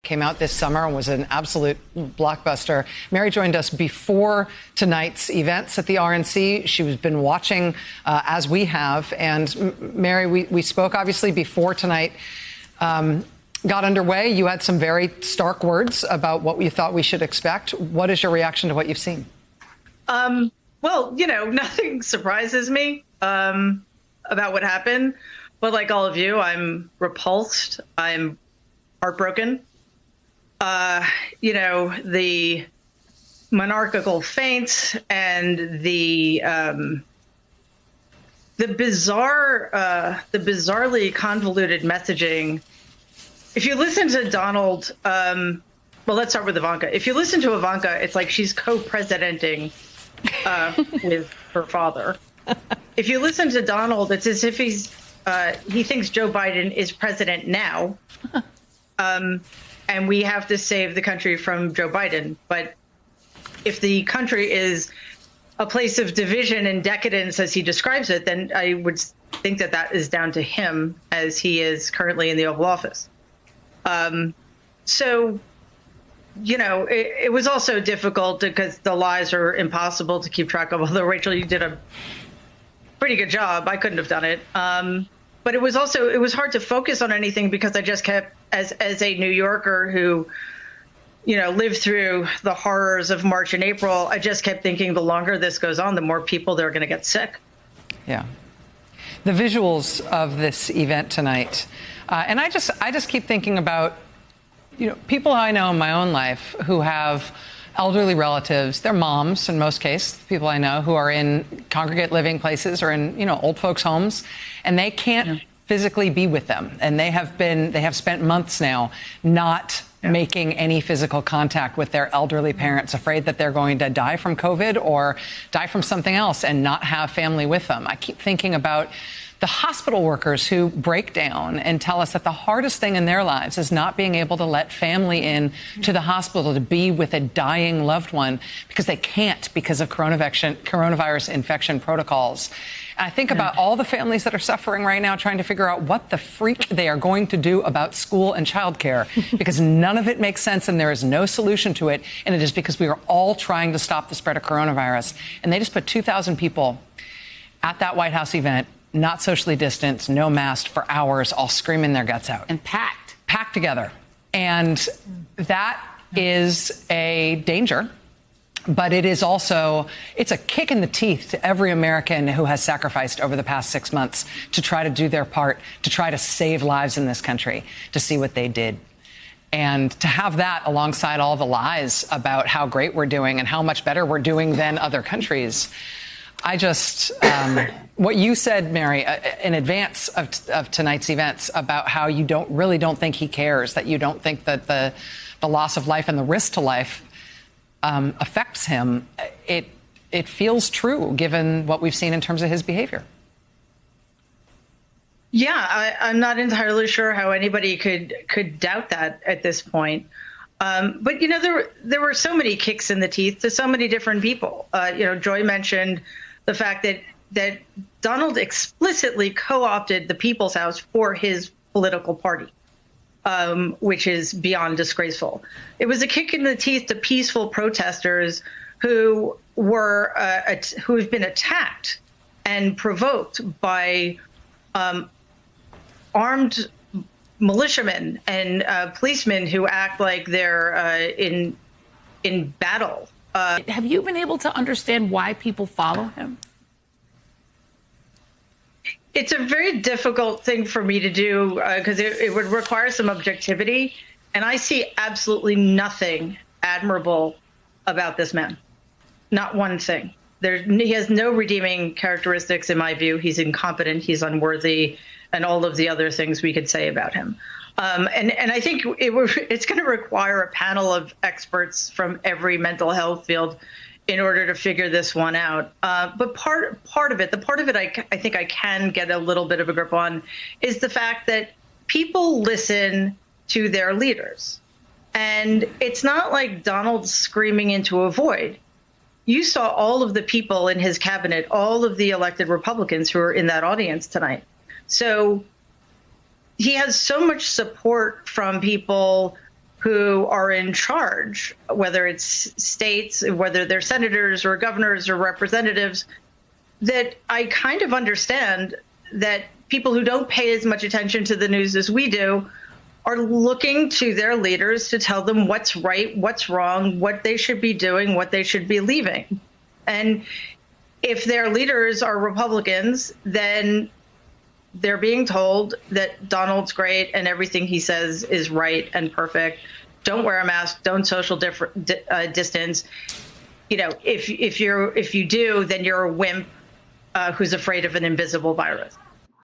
came out this summer and was an absolute blockbuster. Mary joined us before tonight's events at the RNC. She's been watching as we have. And Mary, we spoke obviously before tonight got underway. You had some very stark words about what you thought we should expect. What is your reaction to what you've seen? Well, nothing surprises me about what happened. But like all of you, I'm repulsed. I'm heartbroken. The monarchical feint and the bizarrely convoluted messaging. If you listen to Donald, well, let's start with Ivanka. If you listen to Ivanka, it's like she's co-presidenting with her father. If you listen to Donald, it's as if he thinks Joe Biden is president now. And we have to save the country from Joe Biden. But if the country is a place of division and decadence, as he describes it, then I would think that that is down to him as he is currently in the Oval Office. It was also difficult because the lies are impossible to keep track of. Although, Rachel, you did a pretty good job. I couldn't have done it. But it was hard to focus on anything because I just kept, as a New Yorker who, lived through the horrors of March and April, I just kept thinking the longer this goes on, the more people that are going to get sick. Yeah. The visuals of this event tonight. And I just keep thinking about, people I know in my own life who have elderly relatives, their moms in most cases, people I know who are in congregate living places or in, old folks' homes, and they can't physically be with them. And they have spent months now not making any physical contact with their elderly parents, afraid that they're going to die from COVID or die from something else and not have family with them. I keep thinking about the hospital workers who break down and tell us that the hardest thing in their lives is not being able to let family in to the hospital to be with a dying loved one because they can't because of coronavirus infection protocols. And I think about all the families that are suffering right now trying to figure out what the freak they are going to do about school and childcare because none of it makes sense and there is no solution to it. And it is because we are all trying to stop the spread of coronavirus. And they just put 2,000 people at that White House event, not socially distanced, no mask for hours, all screaming their guts out. And packed together. And that is a danger. But it is also, it's a kick in the teeth to every American who has sacrificed over the past 6 months to try to do their part, to try to save lives in this country, to see what they did. And to have that alongside all the lies about how great we're doing and how much better we're doing than other countries. I just, what you said, Mary, in advance of tonight's events about how you don't think he cares, that you don't think that the loss of life and the risk to life affects him, it feels true given what we've seen in terms of his behavior. Yeah, I'm not entirely sure how anybody could doubt that at this point. But, there were so many kicks in the teeth to so many different people. Joy mentioned the fact that Donald explicitly co-opted the People's House for his political party, which is beyond disgraceful. It was a kick in the teeth to peaceful protesters who have been attacked and provoked by armed militiamen and policemen who act like they're in battle. Have you been able to understand why people follow him? It's a very difficult thing for me to do because it would require some objectivity. And I see absolutely nothing admirable about this man. Not one thing. He has no redeeming characteristics in my view. He's incompetent. He's unworthy. And all of the other things we could say about him. And I think it's going to require a panel of experts from every mental health field in order to figure this one out. But part of it I think I can get a little bit of a grip on is the fact that people listen to their leaders. And it's not like Donald's screaming into a void. You saw all of the people in his cabinet, all of the elected Republicans who are in that audience tonight. So he has so much support from people who are in charge, whether it's states, whether they're senators or governors or representatives, that I kind of understand that people who don't pay as much attention to the news as we do are looking to their leaders to tell them what's right, what's wrong, what they should be doing, what they should be leaving. And if their leaders are Republicans, then they're being told that Donald's great and everything he says is right and perfect. Don't wear a mask. Don't social distance. You know, if you do, then you're a wimp who's afraid of an invisible virus.